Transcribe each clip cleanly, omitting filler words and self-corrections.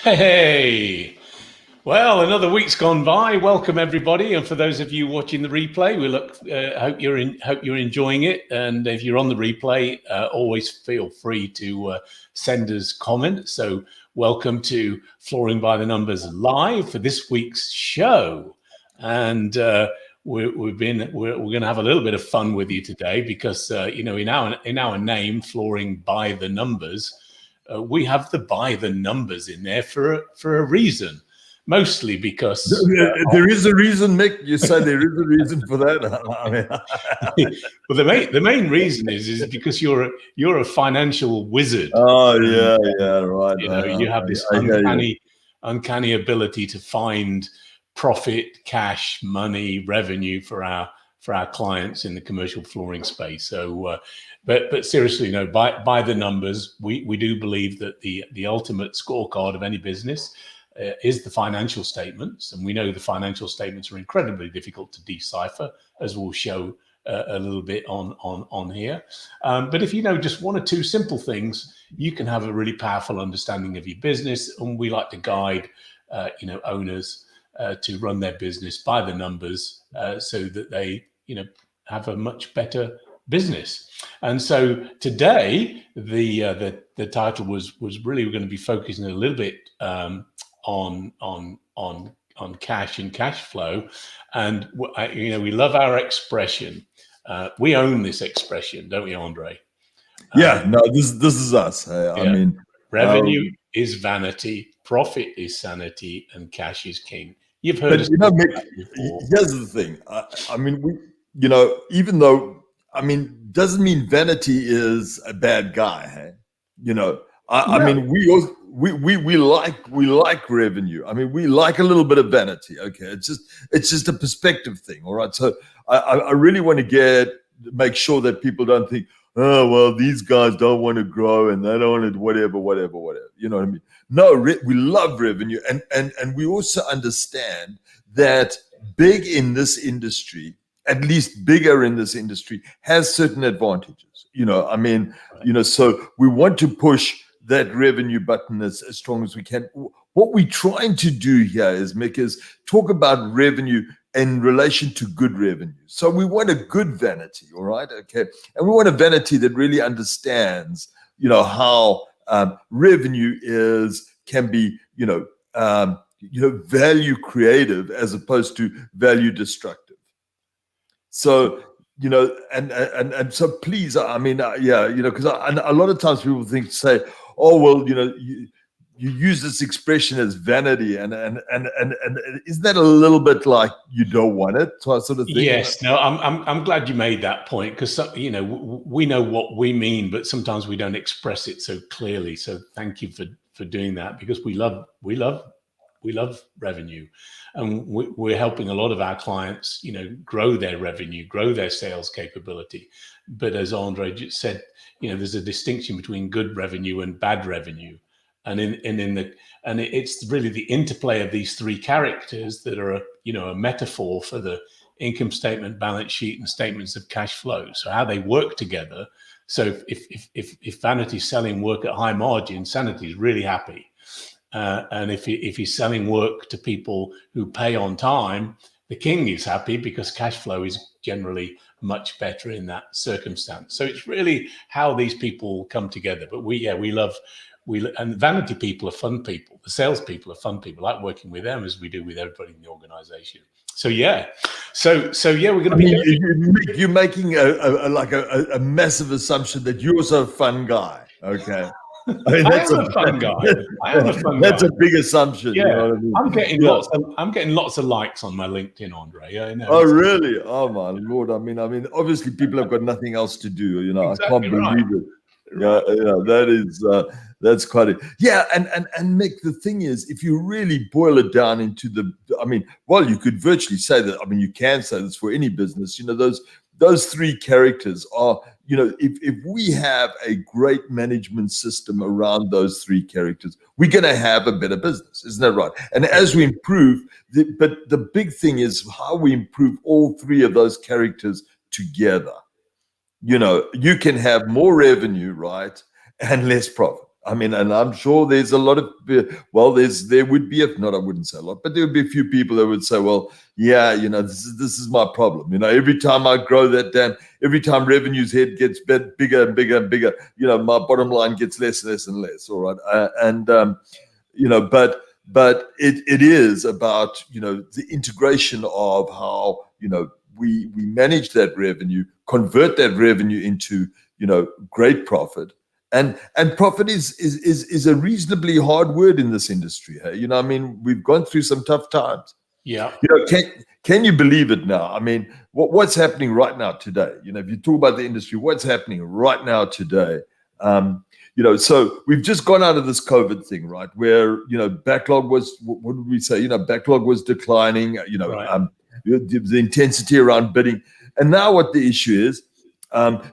Hey, well, another week's gone by. Welcome everybody, and for those of you watching the replay, hope you're enjoying it. And if you're on the replay, always feel free to send us comments. So, welcome to Flooring by the Numbers live for this week's show, and we're going to have a little bit of fun with you today because in our name, Flooring by the Numbers. We have the by the numbers in there for a reason, mostly because there is a reason, Mick. You say there is a reason for that. Well, the main reason is because you're a financial wizard. Oh yeah, right. You have this uncanny ability to find profit, cash, money, revenue for our clients in the commercial flooring space. So, but seriously, by the numbers, we do believe that the ultimate scorecard of any business is the financial statements, and we know the financial statements are incredibly difficult to decipher, as we'll show a little bit on here. But if you know just one or two simple things, you can have a really powerful understanding of your business, and we like to guide owners to run their business by the numbers so that they have a much better business. And so today the title was really going to be focusing a little bit on cash and cash flow. And we love our expression. We own this expression, don't we, Andre? This is us. I mean, revenue is vanity, profit is sanity, and cash is king. You've heard us Mick, here's the thing. Even though, doesn't mean vanity is a bad guy. Hey? I mean, we like revenue. I mean, we like a little bit of vanity. Okay, it's just a perspective thing. All right. So I really want to make sure that people don't think, oh well, these guys don't want to grow and they don't want to whatever. You know what I mean? No, we love revenue, and we also understand that big in this industry, at least bigger in this industry, has certain advantages. So we want to push that revenue button as strong as we can. What we're trying to do here Mick, is talk about revenue in relation to good revenue. So we want a good vanity, all right? Okay. And we want a vanity that really understands, how revenue can be, value creative as opposed to value destructive. So, and so please, because a lot of times people say, oh, well, you use this expression as vanity, and isn't that a little bit like you don't want it sort of thing? Yes, no, I'm glad you made that point, because we know what we mean, but sometimes we don't express it so clearly. So thank you for doing that, because we love revenue, and we're helping a lot of our clients, grow their revenue, grow their sales capability. But as Andre just said, there's a distinction between good revenue and bad revenue. And it's really the interplay of these three characters that are a metaphor for the income statement, balance sheet, and statements of cash flow. So how they work together. So if Vanity's selling work at high margin, Sanity's really happy. And if he's selling work to people who pay on time, the king is happy, because cash flow is generally much better in that circumstance. So it's really how these people come together. But and vanity people are fun people. The sales people are fun people. I like working with them, as we do with everybody in the organization. So we're going to be. You're making a massive assumption that you're also a fun guy. Okay. That's a fun guy. I am a fun guy. That's a big assumption. Yeah, you know what I mean? I'm getting lots of likes on my LinkedIn, Andre. Yeah, oh, really? Oh my Lord! I mean, obviously people have got nothing else to do. Exactly, I can't believe it. Yeah, that's quite it. Yeah, and Mick, the thing is, if you really boil it down into you could virtually say that. You can say this for any business. Those three characters are, if we have a great management system around those three characters, we're going to have a better business. Isn't that right? And as we improve, but the big thing is how we improve all three of those characters together. You can have more revenue, right, and less profit. I mean, and I'm sure there's a lot of, well, there would be, if not, I wouldn't say a lot, but there would be a few people that would say, well, yeah, you know, this is my problem. You know, every time I grow every time revenue's head gets bigger and bigger and bigger, you know, my bottom line gets less and less and less. All right. You know, but it is about, you know, the integration of how, you know, we manage that revenue, convert that revenue into, you know, great profit. And profit is a reasonably hard word in this industry. Hey? You know, I mean, we've gone through some tough times. Yeah. You know, can you believe it now? I mean, what's happening right now today? You know, if you talk about the industry, what's happening right now today? You know, so we've just gone out of this COVID thing, right? Where, you know, backlog was, what did we say? You know, backlog was declining, you know, right. The intensity around bidding. And now what the issue is,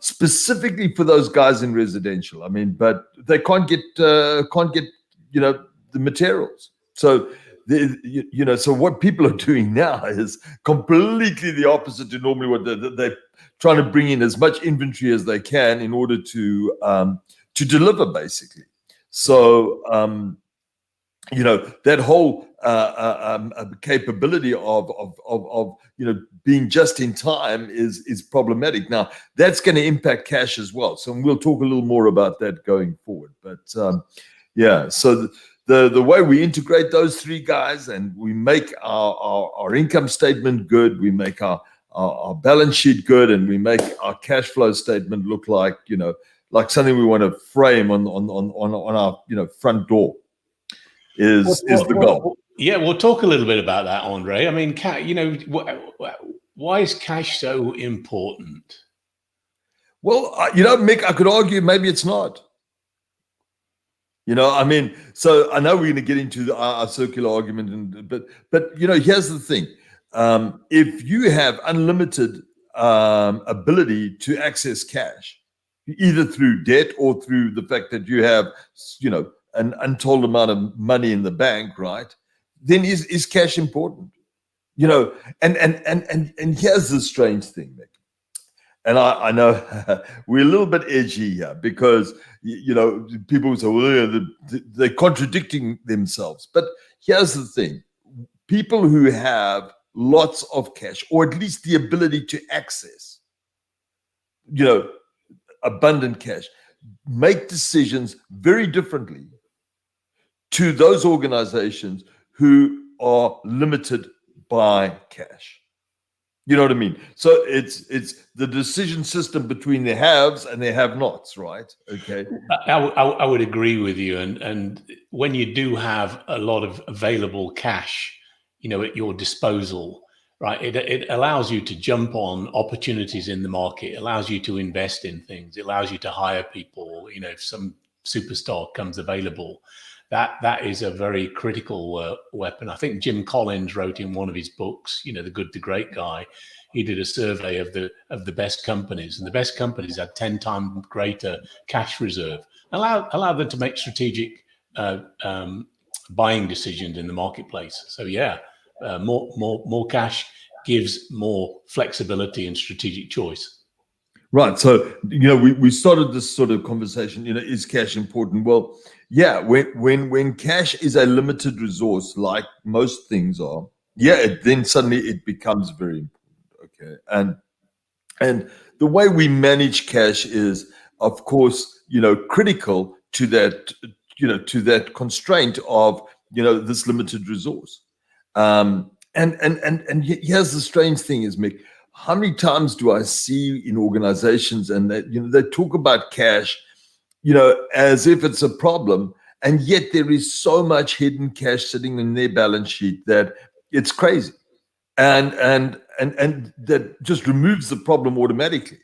specifically for those guys in residential, I mean, but they can't get, you know, the materials. So, you know, so what people are doing now is completely the opposite to normally what they're trying to bring in as much inventory as they can in order to deliver, basically. So, you know, that whole capability of you know, being just in time is problematic. Now that's going to impact cash as well. So we'll talk a little more about that going forward. But yeah, so the way we integrate those three guys and we make our income statement good, we make our balance sheet good, and we make our cash flow statement look like, you know, like something we want to frame on our, you know, front door. Is the goal. Yeah, we'll talk a little bit about that, Andre. I mean, you know, why is cash so important? Well, you know, Mick, I could argue maybe it's not. You know, I mean, so I know we're going to get into our circular argument, but you know, here's the thing: if you have unlimited ability to access cash, either through debt or through the fact that you have, you know, an untold amount of money in the bank, right? Then is cash important? You know, and here's the strange thing, Mick. And I know we're a little bit edgy here because, you know, people say, well, they're contradicting themselves. But here's the thing: people who have lots of cash, or at least the ability to access, you know, abundant cash, make decisions very differently to those organizations who are limited by cash. You know what I mean? So it's the decision system between the haves and the have-nots, right? Okay. I would agree with you. And when you do have a lot of available cash, you know, at your disposal, right, it allows you to jump on opportunities in the market. It allows you to invest in things. It allows you to hire people. You know, if some superstar comes available, that is a very critical weapon. I think Jim Collins wrote in one of his books, you know, The Good to Great Guy. He did a survey of the best companies, and the best companies had 10 times greater cash reserve. Allow them to make strategic buying decisions in the marketplace. So yeah, more cash gives more flexibility and strategic choice. Right. So, you know, we started this sort of conversation, you know, is cash important? Well, yeah, when cash is a limited resource, like most things are, yeah, then suddenly it becomes very important. Okay. And the way we manage cash is, of course, you know, critical to that, you know, to that constraint of, you know, this limited resource. And here's the strange thing is, Mick, how many times do I see in organizations and that, you know, they talk about cash, you know, as if it's a problem, and yet there is so much hidden cash sitting in their balance sheet that it's crazy, and that just removes the problem automatically.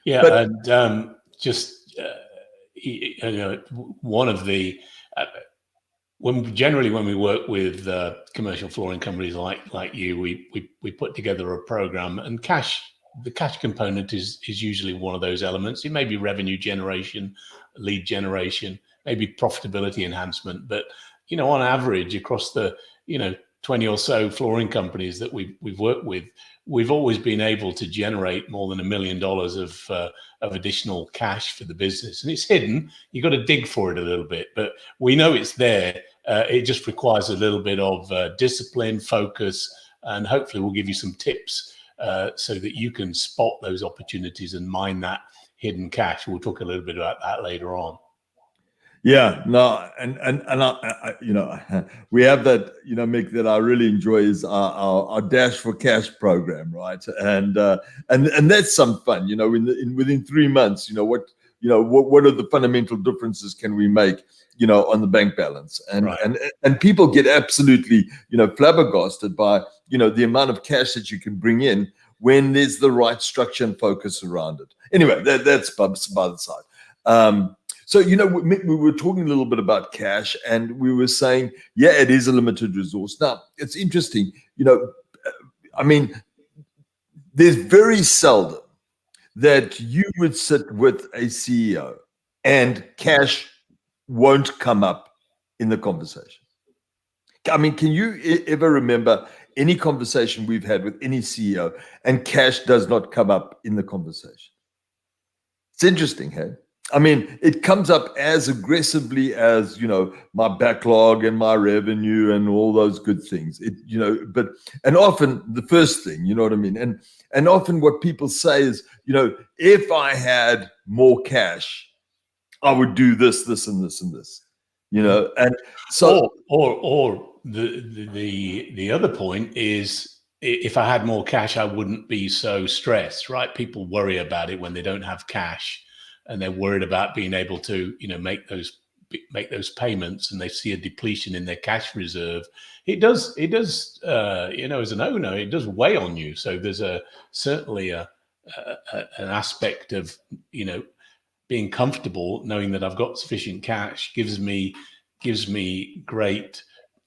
Yeah, but, and just you know, one of the when we work with commercial flooring companies like you, we put together a program, and the cash component is usually one of those elements. It may be revenue generation, lead generation, maybe profitability enhancement, but you know, on average across the, you know, 20 or so flooring companies that we've worked with, we've always been able to generate more than $1 million of additional cash for the business, and it's hidden. You've got to dig for it a little bit, but we know it's there. It just requires a little bit of discipline, focus, and hopefully we'll give you some tips so that you can spot those opportunities and mine that hidden cash. We'll talk a little bit about that later on. Yeah, no, and I, we have that, Mick, that I really enjoy is our Dash for Cash program, right? And that's some fun, within 3 months, what are the fundamental differences can we make, on the bank balance? And right. and people get absolutely, flabbergasted by, the amount of cash that you can bring in when there's the right structure and focus around it. Anyway, that's by the side. So, we were talking a little bit about cash, and we were saying, yeah, it is a limited resource. Now, it's interesting, I mean, there's very seldom that you would sit with a CEO and cash won't come up in the conversation. I mean, can you ever remember any conversation we've had with any CEO and cash does not come up in the conversation? It's interesting, hey? I mean, it comes up as aggressively as, my backlog and my revenue and all those good things. And often the first thing, you know what I mean? And often what people say is, if I had more cash, I would do this, this, and this, and this, and so. Or the other point is, if I had more cash, I wouldn't be so stressed, right? People worry about it when they don't have cash. And they're worried about being able to, make those payments, and they see a depletion in their cash reserve. It does, as an owner, it does weigh on you. So there's certainly an aspect of, being comfortable knowing that I've got sufficient cash gives me great,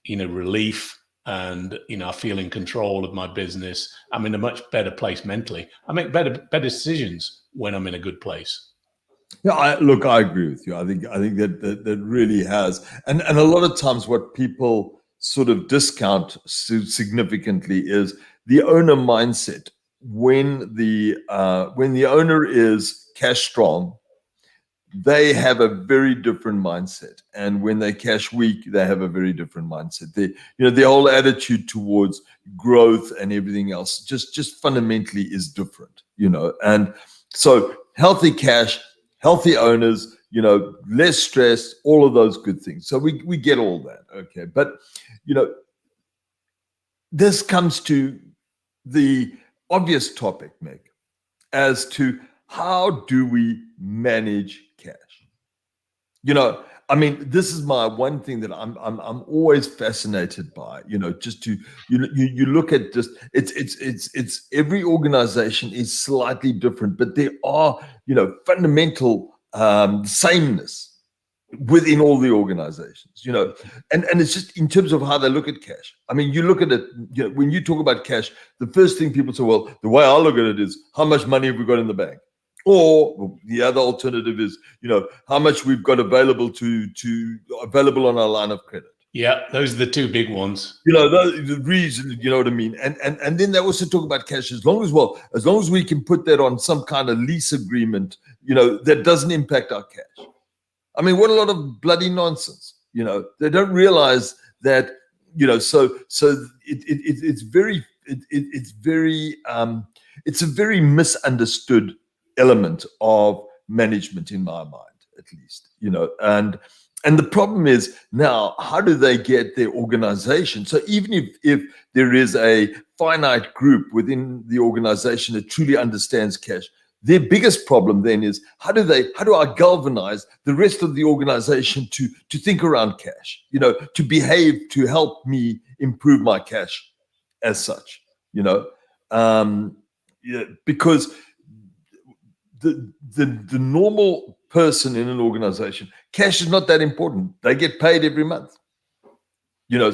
relief, and I feel in control of my business. I'm in a much better place mentally. I make better decisions when I'm in a good place. Yeah, I agree with you. I think that really has, and a lot of times what people sort of discount significantly is the owner mindset. When the owner is cash strong, they have a very different mindset, and when they cash weak, they have a very different mindset. Their whole attitude towards growth and everything else just fundamentally is different. And so healthy cash, healthy owners, less stress, all of those good things. So we get all that, okay? But, this comes to the obvious topic, Meg, as to how do we manage cash? I mean, this is my one thing that I'm always fascinated by. Just to you look at just it's every organization is slightly different, but there are fundamental sameness within all the organizations. And it's just in terms of how they look at cash. I mean, you look at it. When you talk about cash, the first thing people say, well, the way I look at it is, how much money have we got in the bank? Or the other alternative is, how much we've got available on our line of credit. Yeah, those are the two big ones. The reason, you know what I mean? And then they also talk about cash as long as we can put that on some kind of lease agreement, that doesn't impact our cash. I mean, what a lot of bloody nonsense. They don't realize that, so it's a very misunderstood element of management in my mind, at least, and the problem is now, how do they get their organization? So even if there is a finite group within the organization that truly understands cash, their biggest problem then is, how do I galvanize the rest of the organization to think around cash, to behave, to help me improve my cash as such, because the normal person in an organization, cash is not that important. They get paid every month,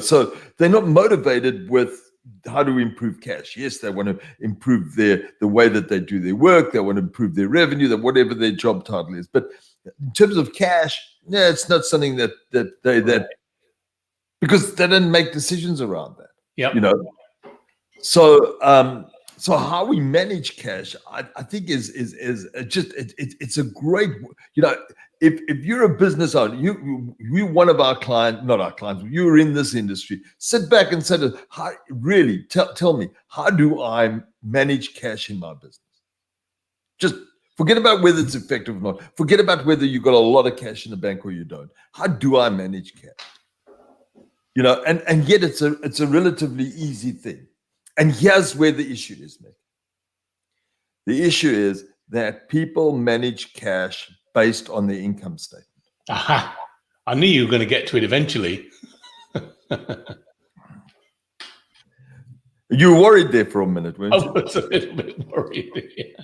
so they're not motivated with how do we improve cash. Yes, they want to improve the way that they do their work. They want to improve their revenue, that whatever their job title is. But in terms of cash, yeah, it's not something that because they didn't make decisions around that. Yeah. You know, so how we manage cash, I think is just it's a great, you know, if you're a business owner, you one of our clients, not our clients, you're in this industry, sit back and say, how, really tell me, how do I manage cash in my business? Just forget about whether it's effective or not. Forget about whether you've got a lot of cash in the bank or you don't. How do I manage cash? You know, and yet it's a relatively easy thing. And here's where the issue is, Nick. The issue is that people manage cash based on their income statement. Aha. I knew you were going to get to it eventually. You were worried there for a minute, weren't you? I was a little bit worried.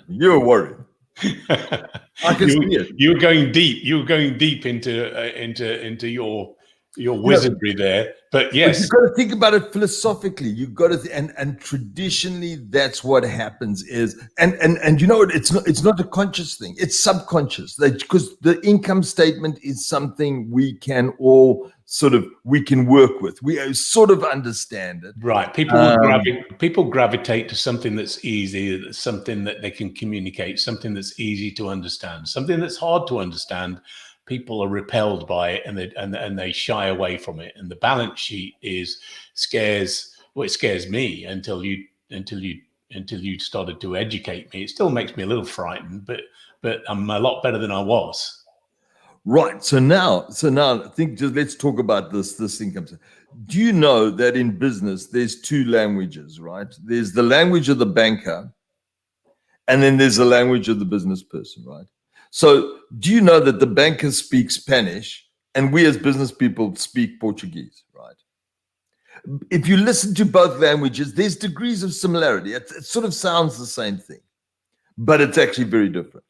You were worried. I can see it. You were going deep. You were going deep into your wizardry there. But yes, but you've got to think about it philosophically. You've got to, and traditionally, that's what happens. Is and you know what? It's not a conscious thing. It's subconscious. Because the income statement is something we can all we can work with. We sort of understand it. Right. People gravitate to something that's easy, something that they can communicate, something that's easy to understand, something that's hard to understand. People are repelled by it and they shy away from it. And the balance sheet it scares me until you started to educate me. It still makes me a little frightened, but I'm a lot better than I was. Right. So now I think let's talk about this income. Do you know that in business there's two languages, right? There's the language of the banker, and then there's the language of the business person, right? So do you know that the banker speaks Spanish and we as business people speak Portuguese, right? If you listen to both languages, there's degrees of similarity. It sort of sounds the same thing, but it's actually very different.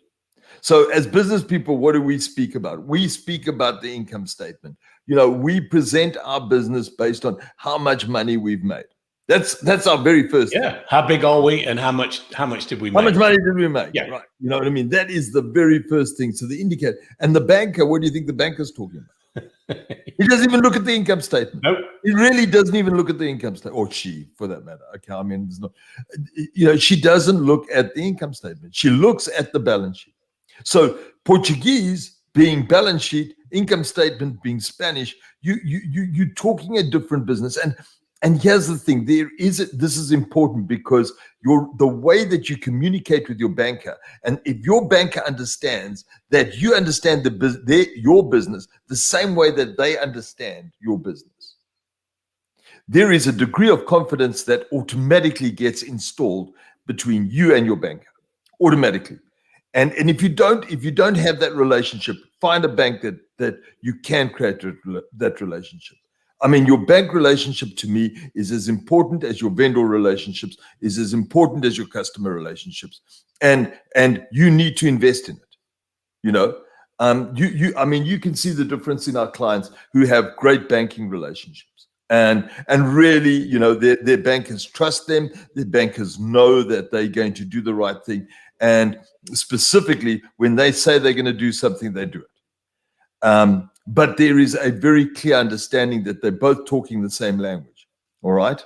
So as business people, what do we speak about? We speak about the income statement. You know, we present our business based on how much money we've made. That's our very first thing. How big are we and how much did we make? How much money did we make? Yeah. Right. You know what I mean? That is the very first thing. So the indicator. And the banker, what do you think the banker's talking about? He doesn't even look at the income statement. Nope. He really doesn't even look at the income statement, or she, for that matter. Okay, I mean, there's no, you know, she doesn't look at the income statement. She looks at the balance sheet. So Portuguese being balance sheet, income statement being Spanish, you're talking a different business. And here's the thing: this is important because the way that you communicate with your banker, and if your banker understands that you understand your business the same way that they understand your business, there is a degree of confidence that automatically gets installed between you and your banker, automatically. And if you don't have that relationship, find a bank that you can create that relationship. I mean, your bank relationship to me is as important as your vendor relationships, is as important as your customer relationships. And you need to invest in it. You know, I mean, you can see the difference in our clients who have great banking relationships. And really, you know, their bankers trust them. Their bankers know that they're going to do the right thing. And specifically, when they say they're going to do something, they do it. But there is a very clear understanding that they're both talking the same language. All right.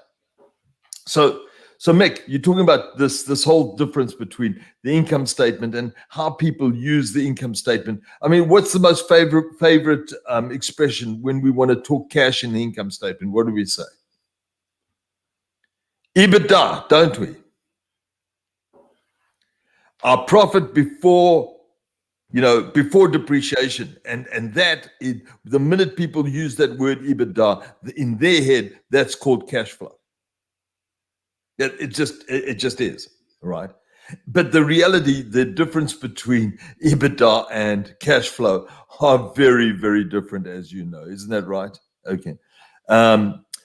So Mick, you're talking about this whole difference between the income statement and how people use the income statement. I mean, what's the most favorite expression when we want to talk cash in the income statement? What do we say? EBITDA, don't we? Our profit before depreciation, and that is, the minute people use that word EBITDA in their head, that's called cash flow. It just is, right? But the reality, the difference between EBITDA and cash flow are very, very different, as you know, isn't that right? Okay.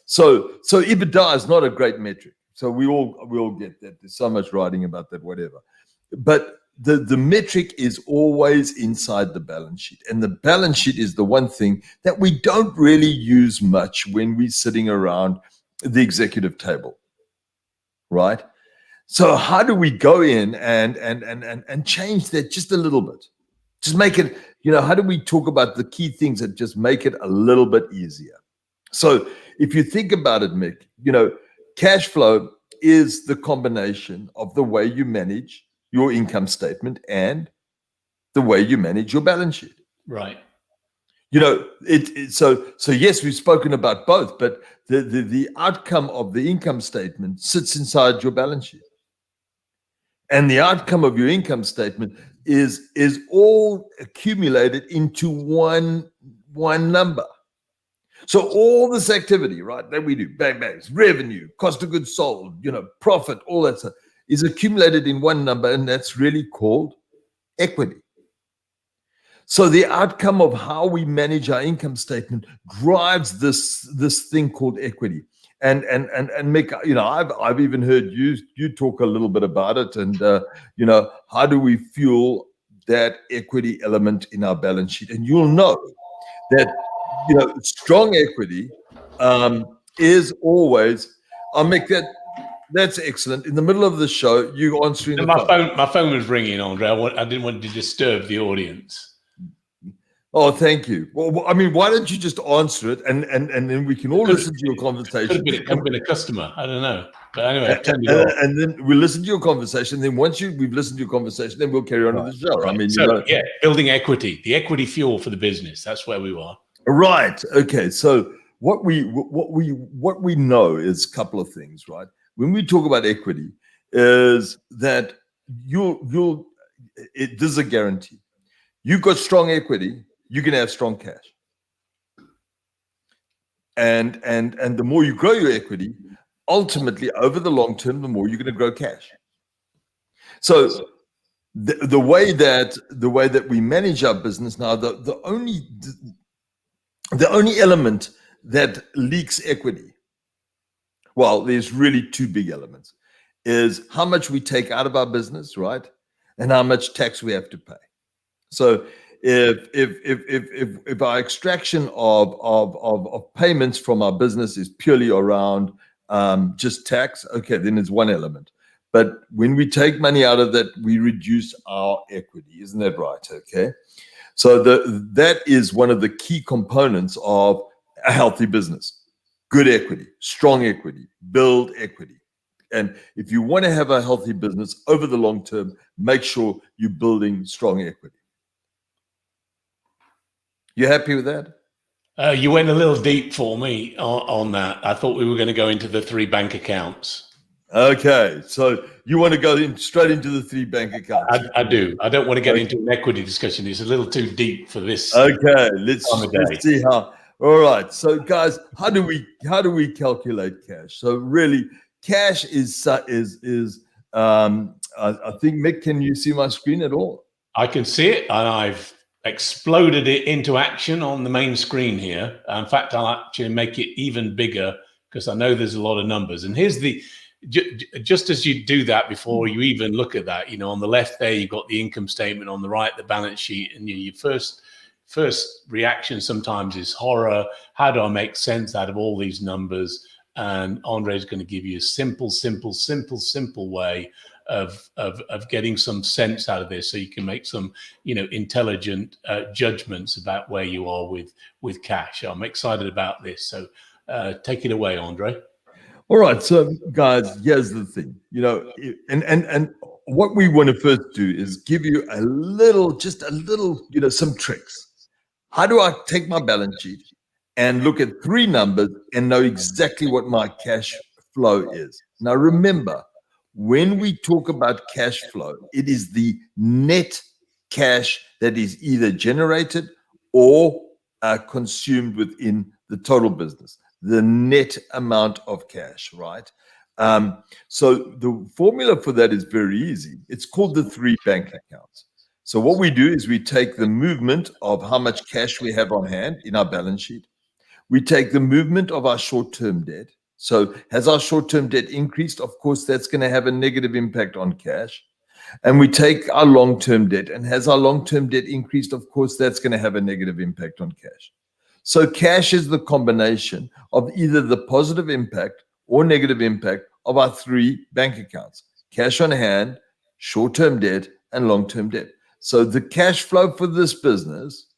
So EBITDA is not a great metric. So we all get that. There's so much writing about that, whatever. But the metric is always inside the balance sheet. And the balance sheet is the one thing that we don't really use much when we're sitting around the executive table, right? So how do we go in and change that just a little bit? Just make it, you know, how do we talk about the key things that just make it a little bit easier? So if you think about it, Mick, you know, cash flow is the combination of the way you manage your income statement and the way you manage your balance sheet. Right. So yes, we've spoken about both, but the outcome of the income statement sits inside your balance sheet. And the outcome of your income statement is all accumulated into one number. So all this activity, right, that we do, bangs, revenue, cost of goods sold, profit, all that stuff, is accumulated in one number, and that's really called equity. So the outcome of how we manage our income statement drives this thing called equity. And Mick, I've even heard you talk a little bit about it, and how do we fuel that equity element in our balance sheet? And you'll know that strong equity is always. I'll make that. That's excellent. In the middle of the show, you answering the phone. My phone was ringing, Andre. I didn't want to disturb the audience. Oh, thank you. Well, I mean, why don't you just answer it, and then we can all listen to your conversation. Could have been a customer. I don't know. But anyway, and then we'll listen to your conversation. Then once we've listened to your conversation, then we'll carry on with the show. Right. I mean, building equity, the equity fuel for the business. That's where we are. Right. Okay. So what we know is a couple of things, right? When we talk about equity, is that this is a guarantee. You've got strong equity, you can have strong cash. And the more you grow your equity, ultimately over the long term, the more you're going to grow cash. So the way that we manage our business now, the only element that leaks equity, well, there's really two big elements, is how much we take out of our business, right? And how much tax we have to pay. So if our extraction of payments from our business is purely around just tax, okay, then it's one element. But when we take money out of that, we reduce our equity. Isn't that right? Okay. So that is one of the key components of a healthy business. Good equity, strong equity, build equity. And if you want to have a healthy business over the long term, make sure you're building strong equity. You happy with that? You went a little deep for me on that. I thought we were going to go into the 3 bank accounts. Okay, so you want to go straight into the 3 bank accounts? I do. I don't want to get into an equity discussion. It's a little too deep for this. Okay, let's see how. All right, so guys, how do we calculate cash? So really, cash is I think, Mick, can you see my screen at all? I can see it, and I've exploded it into action on the main screen here. In fact, I'll actually make it even bigger because I know there's a lot of numbers. And here's just as you do that before you even look at that, on the left there, you've got the income statement, on the right, the balance sheet, and your first reaction sometimes is horror. How do I make sense out of all these numbers? And Andre is going to give you a simple way of getting some sense out of this, so you can make some intelligent judgments about where you are with cash. I'm excited about this, so take it away, Andre. All right, so guys, here's the thing, and what we want to first do is give you just a little, some tricks. How do I take my balance sheet and look at 3 numbers and know exactly what my cash flow is? Now, remember, when we talk about cash flow, it is the net cash that is either generated or consumed within the total business, the net amount of cash, right? So the formula for that is very easy. It's called the 3 bank accounts. So what we do is we take the movement of how much cash we have on hand in our balance sheet. We take the movement of our short-term debt. So has our short-term debt increased? Of course, that's going to have a negative impact on cash. And we take our long-term debt. And has our long-term debt increased? Of course, that's going to have a negative impact on cash. So cash is the combination of either the positive impact or negative impact of our 3 bank accounts: cash on hand, short-term debt, and long-term debt. So the cash flow for this business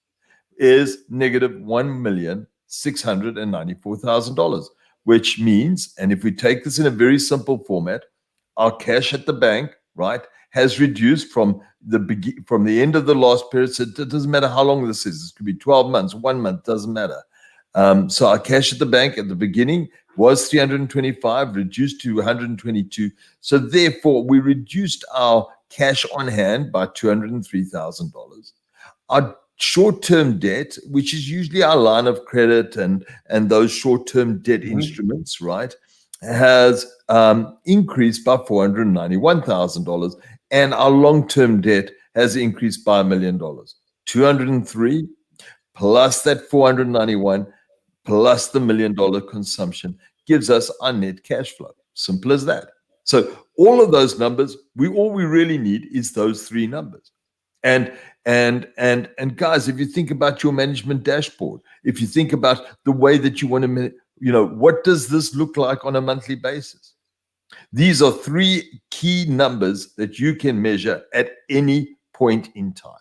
is negative $1,694,000. which means, and if we take this in a very simple format, our cash at the bank, right, has reduced from the end of the last period. So it doesn't matter how long this is. It could be 12 months, 1 month, doesn't matter. So our cash at the bank at the beginning was 325, reduced to 122. So therefore, we reduced our cash on hand by $203,000. Our short-term debt, which is usually our line of credit and those short-term debt instruments, right, has increased by $491,000, and our long-term debt has increased by $1 million. 203 plus that 491 plus the $1 million consumption gives us our net cash flow. Simple as that. So all of those numbers, all we really need is those three numbers. And guys, if you think about your management dashboard, if you think about the way that you want to, what does this look like on a monthly basis? These are three key numbers that you can measure at any point in time.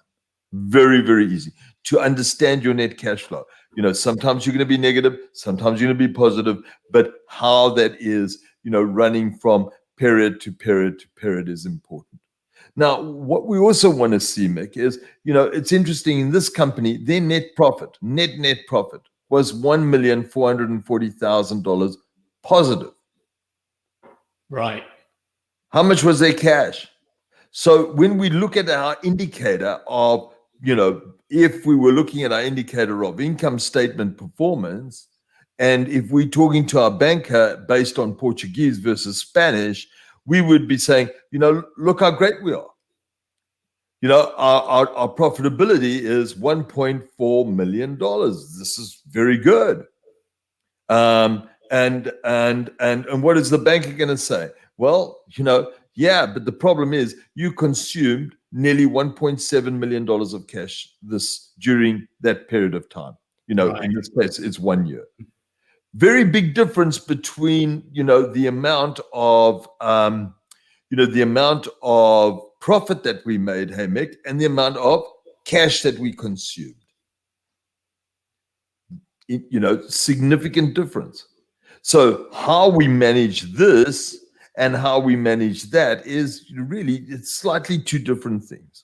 Very, very easy to understand your net cash flow. Sometimes you're going to be negative, sometimes you're going to be positive, but how that is, running from period to period to period is important. Now, what we also want to see, Mick, is, it's interesting in this company, their net profit was $1,440,000 positive. Right. How much was their cash? So when we look at our indicator of, if we were looking at our indicator of income statement performance, and if we're talking to our banker based on Portuguese versus Spanish, we would be saying, look how great we are. Our profitability is $1.4 million. This is very good. And what is the banker going to say? Well, yeah, but the problem is you consumed nearly $1.7 million of cash during that period of time. Right. In this case, it's 1 year. Very big difference between, the amount of, the amount of profit that we made, hey, Mick, and the amount of cash that we consumed. Significant difference. So how we manage this and how we manage that is it's slightly two different things.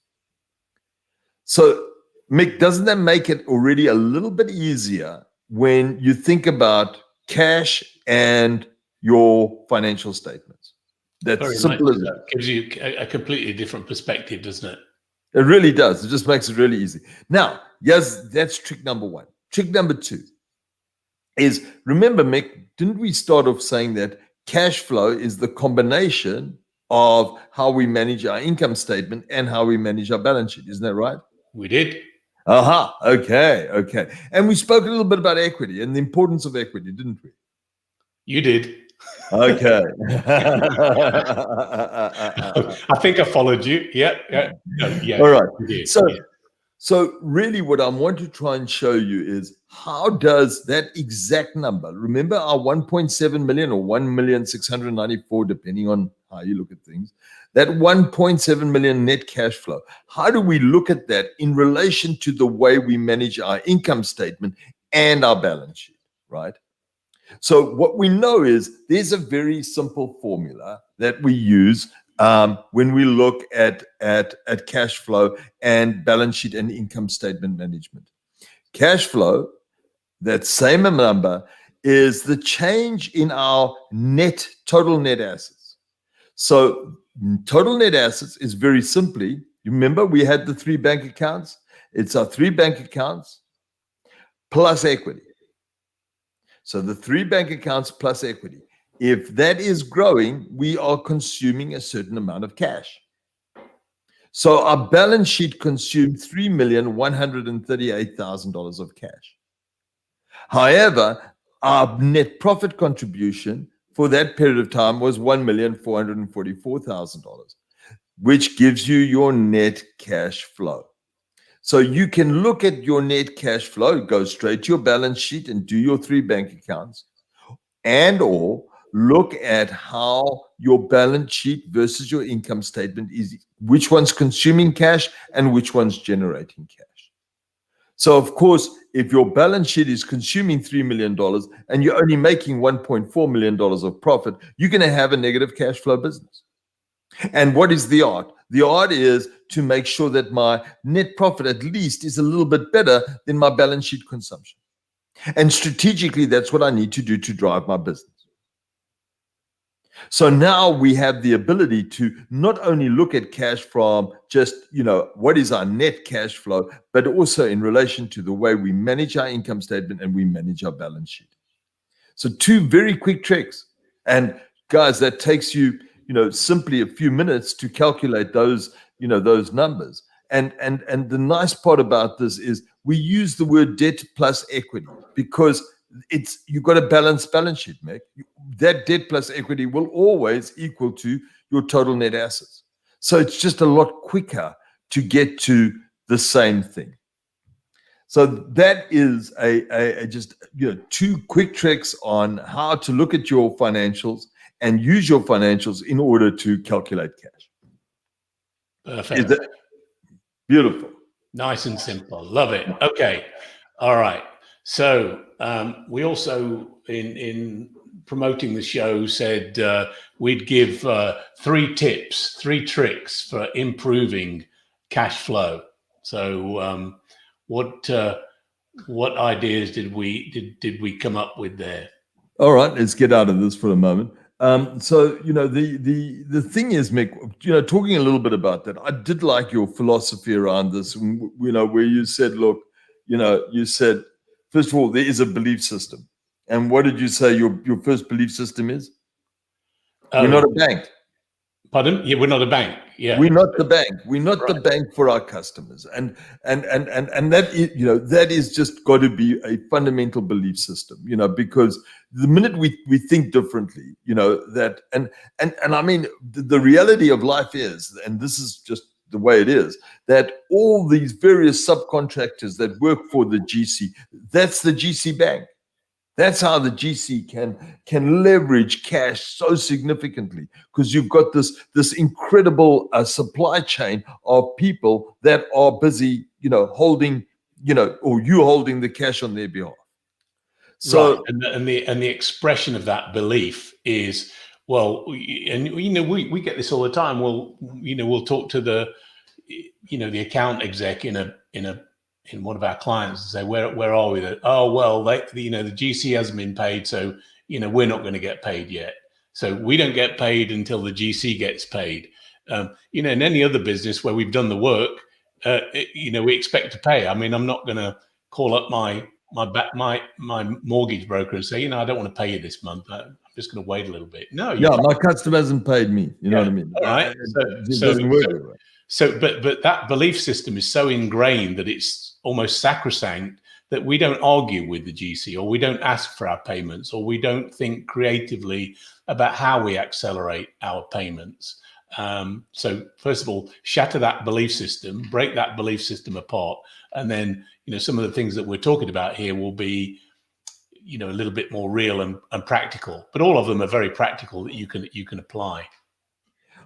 So, Mick, doesn't that make it already a little bit easier when you think about cash and your financial statements? That's very simple as that. Gives you a completely different perspective, doesn't it? It really does. It just makes it really easy. Now, yes, that's trick number one. Trick number two is, remember, Mick, didn't we start off saying that cash flow is the combination of how we manage our income statement and how we manage our balance sheet? Isn't that right? We did. Okay. And we spoke a little bit about equity and the importance of equity, didn't we? You did. Okay. I think I followed you. Yeah. All right. So really what I want to try and show you is, how does that exact number, remember our 1.7 million or 1,694,000, depending on how you look at things, that 1.7 million net cash flow, how do we look at that in relation to the way we manage our income statement and our balance sheet, right? So what we know is there's a very simple formula that we use when we look at cash flow and balance sheet and income statement management. Cash flow, that same number, is the change in our total net assets. So total net assets is very simply, you remember we had the three bank accounts? It's our three bank accounts plus equity. So the three bank accounts plus equity. If that is growing, we are consuming a certain amount of cash. So our balance sheet consumed $3,138,000 of cash. However, our net profit contribution for that period of time was $1,444,000, which gives you your net cash flow. So you can look at your net cash flow, go straight to your balance sheet and do your three bank accounts, and or look at how your balance sheet versus your income statement is, which one's consuming cash and which one's generating cash. So, of course, if your balance sheet is consuming $3 million and you're only making $1.4 million of profit, you're going to have a negative cash flow business. And what is the art? The art is to make sure that my net profit at least is a little bit better than my balance sheet consumption. And strategically, that's what I need to do to drive my business. So now we have the ability to not only look at cash from just, what is our net cash flow, but also in relation to the way we manage our income statement and we manage our balance sheet. So 2 very quick tricks. And guys, that takes you, simply a few minutes to calculate those, those numbers. And the nice part about this is we use the word debt plus equity because you've got a balanced balance sheet, Mick. That debt plus equity will always equal to your total net assets. So it's just a lot quicker to get to the same thing. So that is just 2 quick tricks on how to look at your financials and use your financials in order to calculate cash. Perfect. Is that beautiful? Nice and simple. Love it. Okay. All right. So we also, in promoting the show, said we'd give 3 tips, 3 tricks for improving cash flow. So what ideas did we come up with there? All right, let's get out of this for a moment. So the thing is, Mick, talking a little bit about that, I did like your philosophy around this. Where you said, look, you said, first of all, there is a belief system. And what did you say your first belief system is? We're not a bank. Pardon? Yeah, we're not a bank. Yeah, we're not the bank. We're not the bank for our customers, and that is, that is just got to be a fundamental belief system, because the minute we think differently, that and I mean the reality of life is, and this is just the way it is, that all these various subcontractors that work for the GC, that's the GC bank. That's how the GC can leverage cash so significantly, because you've got this incredible supply chain of people that are busy, holding, or you holding the cash on their behalf. So, right. and the expression of that belief is, well, and we get this all the time. Well, we'll talk to the account exec in one of our clients and say, where are we? Oh, well, the GC hasn't been paid, so we're not going to get paid yet. So we don't get paid until the GC gets paid. In any other business where we've done the work, we expect to pay. I mean, I'm not going to call up my mortgage broker and say, I don't want to pay you this month. I'm just going to wait a little bit. No, my customer hasn't paid me. You know what I mean? All right. It doesn't work that way. So, but that belief system is so ingrained that it's almost sacrosanct that we don't argue with the GC, or we don't ask for our payments, or we don't think creatively about how we accelerate our payments. So first of all, shatter that belief system, break that belief system apart. And then, some of the things that we're talking about here will be, a little bit more real and practical, but all of them are very practical that you can apply.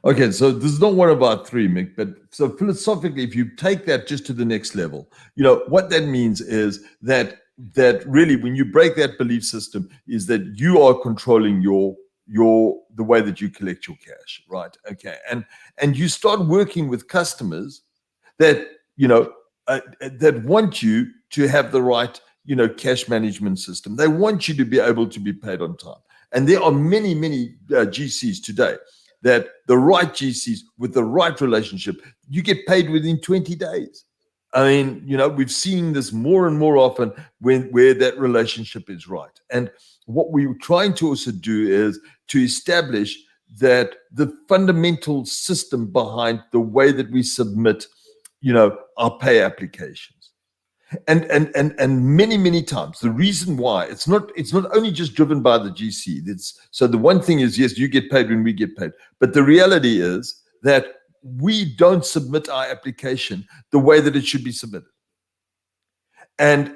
Okay, so this is not one of our 3, Mick, but so philosophically, if you take that just to the next level, what that means is that really, when you break that belief system, is that you are controlling the way that you collect your cash, right? Okay, and you start working with customers that that want you to have the right cash management system. They want you to be able to be paid on time, and there are many GCs today that the right GCs with the right relationship, you get paid within 20 days. I mean, we've seen this more and more often where that relationship is right. And what we're trying to also do is to establish that the fundamental system behind the way that we submit, our pay applications. And many times the reason why it's not only just driven by the GC. So the one thing is, yes, you get paid when we get paid, but the reality is that we don't submit our application the way that it should be submitted, and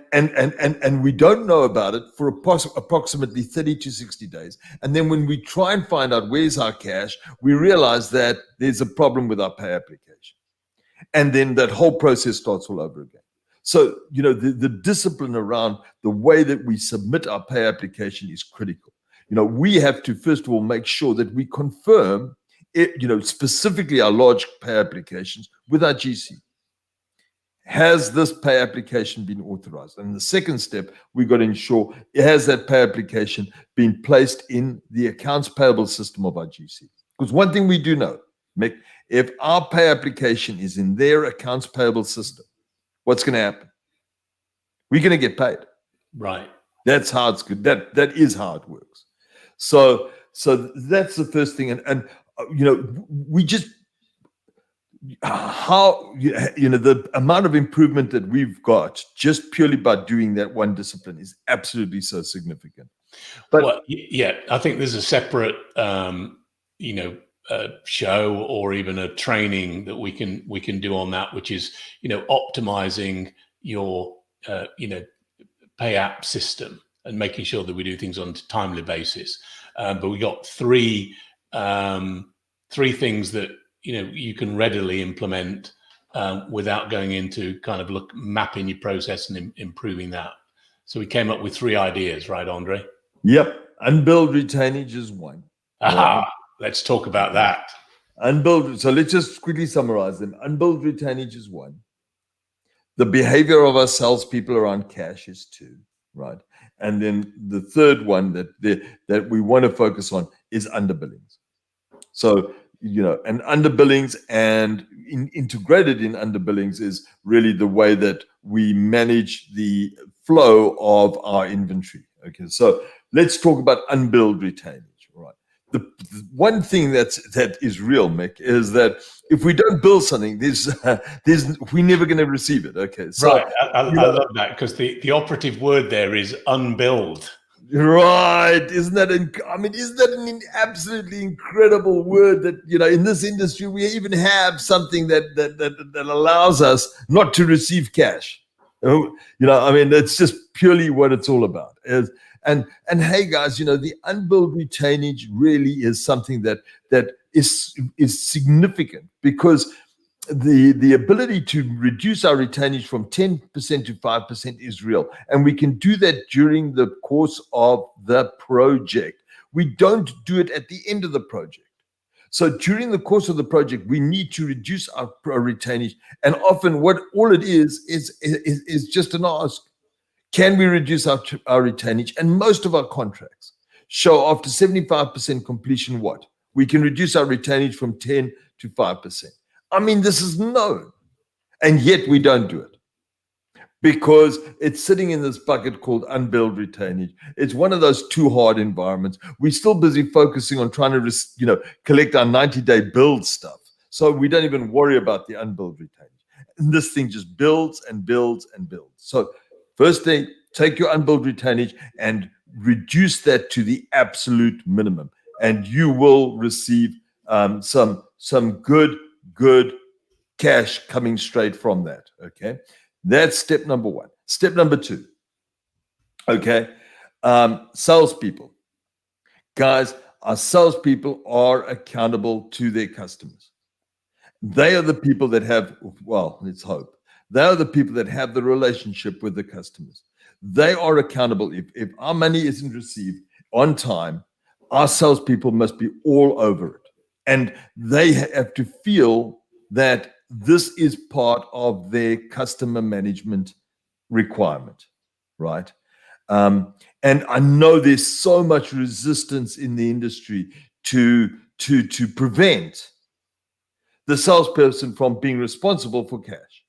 we don't know about it for approximately 30 to 60 days. And then when we try and find out where's our cash, we realize that there's a problem with our pay application, and then that whole process starts all over again. So, the discipline around the way that we submit our pay application is critical. We have to, first of all, make sure that we confirm it, specifically our large pay applications with our GC. Has this pay application been authorized? And the second step, we've got to ensure, has that pay application been placed in the accounts payable system of our GC? Because one thing we do know, Mick, if our pay application is in their accounts payable system, what's going to happen? We're going to get paid. Right. That's how it's good. That is how it works. So that's the first thing. And we just, the amount of improvement that we've got just purely by doing that one discipline is absolutely so significant. But I think there's a separate, show or even a training that we can do on that, which is, optimizing your, pay app system and making sure that we do things on a timely basis. But we got three things that, you can readily implement without going into kind of mapping your process and improving that. So we came up with 3 ideas, right, Andre? Yep. Unbilled retainage is one. Right. Let's talk about that. Unbilled. So let's just quickly summarize them. Unbilled retainage is one. The behavior of our salespeople around cash is 2, right? And then the third one that we want to focus on is underbillings. So, and underbillings and integrated in underbillings is really the way that we manage the flow of our inventory. Okay, so let's talk about unbilled retainage. Right. The one thing that is real, Mick, is that if we don't bill something, we're never going to receive it. Okay, so right. I love that, because the operative word there is unbilled. Right. Isn't that an absolutely incredible word that, in this industry, we even have something that allows us not to receive cash. That's just purely what it's all about. And hey, guys, the unbilled retainage really is something that is significant, because the ability to reduce our retainage from 10% to 5% is real. And we can do that during the course of the project. We don't do it at the end of the project. So during the course of the project, we need to reduce our retainage. And often all it is just an ask. Can we reduce our retainage? And most of our contracts show after 75% completion what? We can reduce our retainage from 10 to 5%. This is known, and yet we don't do it because it's sitting in this bucket called unbilled retainage. It's one of those too hard environments. We're still busy focusing on trying to, collect our 90-day build stuff. So we don't even worry about the unbilled retainage. And this thing just builds and builds and builds. So first thing, take your unbilled retainage and reduce that to the absolute minimum, and you will receive some good cash coming straight from that. Okay, that's step number 1. Step number 2. Okay, salespeople, guys, our salespeople are accountable to their customers. They are the people that have, well, let's hope, they are the people that have the relationship with the customers. They are accountable. If our money isn't received on time, our salespeople must be all over it. And they have to feel that this is part of their customer management requirement, right? And I know there's so much resistance in the industry to prevent the salesperson from being responsible for cash.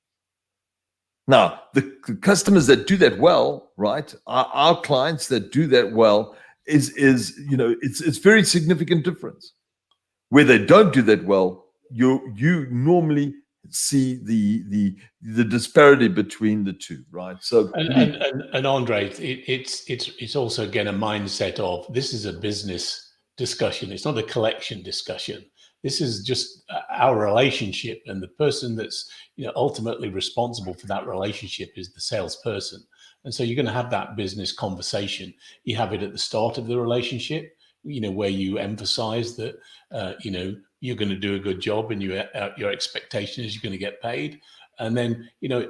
Now, the customers that do that well, right, our clients that do that well, it's very significant difference. Where they don't do that well, you normally see the disparity between the two, right? So and Andre, it's also again a mindset of, this is a business discussion. It's not a collection discussion. This is just our relationship, and the person that's ultimately responsible for that relationship is the salesperson. And so you're going to have that business conversation. You have it at the start of the relationship, where you emphasize that you're going to do a good job, and your expectation is you're going to get paid. And then,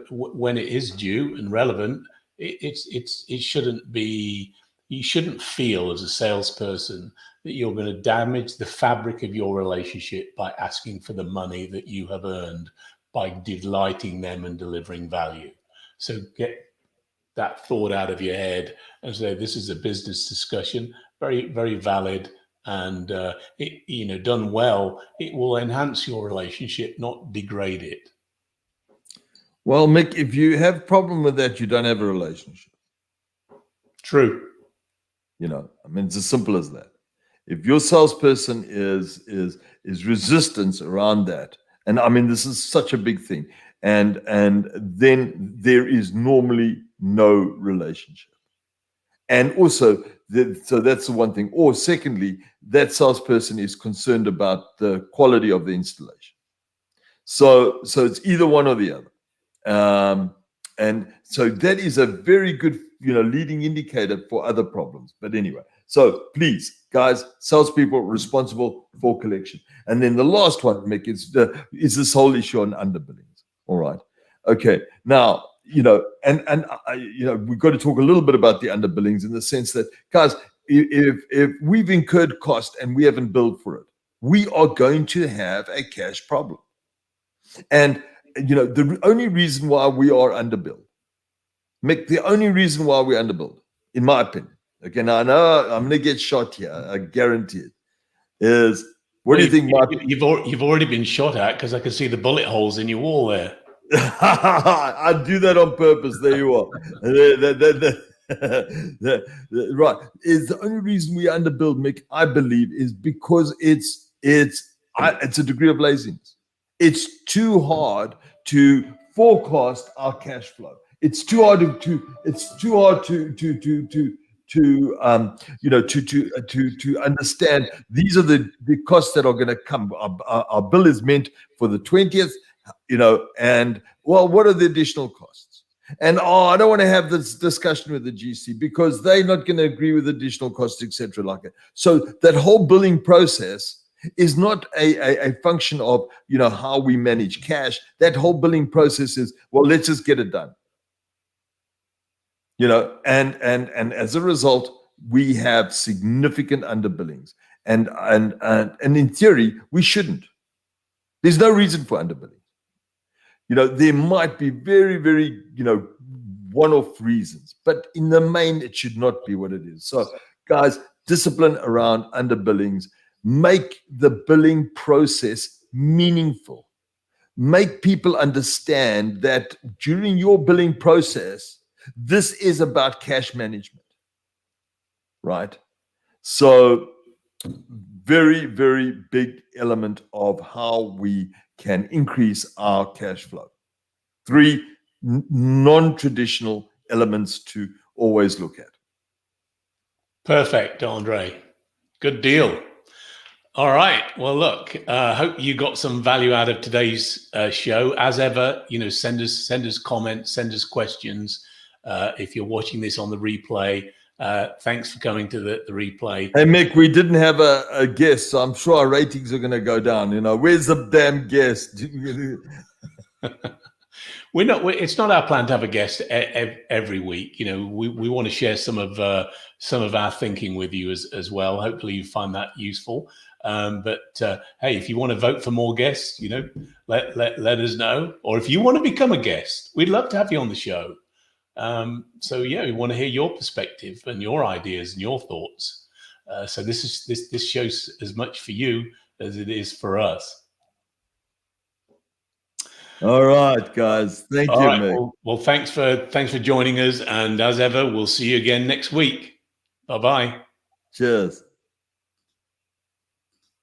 when it is due and relevant, it shouldn't be, you shouldn't feel as a salesperson that you're going to damage the fabric of your relationship by asking for the money that you have earned by delighting them and delivering value. So get that thought out of your head and say, this is a business discussion, very, very valid. And done well, it will enhance your relationship, not degrade it. Well, Mick, if you have a problem with that, you don't have a relationship. True. It's as simple as that. If your salesperson is resistance around that, and this is such a big thing, and then there is normally no relationship. And also, so that's the one thing. Or secondly, that salesperson is concerned about the quality of the installation. So it's either one or the other. And so that is a very good, leading indicator for other problems. But anyway, so please, guys, salespeople responsible for collection. And then the last one, Mick, is this whole issue on underbillings. All right. Okay. Now, we've got to talk a little bit about the underbillings in the sense that, guys, if we've incurred cost and we haven't billed for it, we are going to have a cash problem. And the only reason why we are underbilled, Mick, the only reason why we're underbilled, in my opinion, okay, now I know I'm going to get shot here, I guarantee it, is, what do you think? You've already been shot at, because I can see the bullet holes in your wall there. I do that on purpose. There you are. Right. Is the only reason we underbuild, Mick, I believe, is because it's a degree of laziness. It's too hard to forecast our cash flow. It's too hard to understand these are the costs that are going to come. Our bill is meant for the 20th, and well, what are the additional costs? And I don't want to have this discussion with the GC because they're not going to agree with additional costs, etc. like that. So that whole billing process is not a function of how we manage cash. That whole billing process is, well, let's just get it done. And as a result, we have significant underbillings. And in theory, we shouldn't. There's no reason for underbilling. There might be very, very, one-off reasons, but in the main, it should not be what it is. So, guys, discipline around underbillings. Make the billing process meaningful. Make people understand that during your billing process, this is about cash management, right? So, very, very big element of how we can increase our cash flow. 3 non-traditional elements to always look at. Perfect, Andre. Good deal. All right. Well, look, hope you got some value out of today's show. As ever, send us comments, send us questions. If you're watching this on the replay, thanks for coming to the replay. Hey, Mick, we didn't have a guest, so I'm sure our ratings are going to go down. Where's the damn guest? It's not our plan to have a guest every week. We want to share some of our thinking with you as well. Hopefully you find that useful. But hey, if you want to vote for more guests, let us know. Or if you want to become a guest, we'd love to have you on the show. So yeah, we want to hear your perspective and your ideas and your thoughts. So this show's as much for you as it is for us. All right, guys. Thank you, Mick. Well, thanks for joining us, and as ever, we'll see you again next week. Bye-bye. Cheers.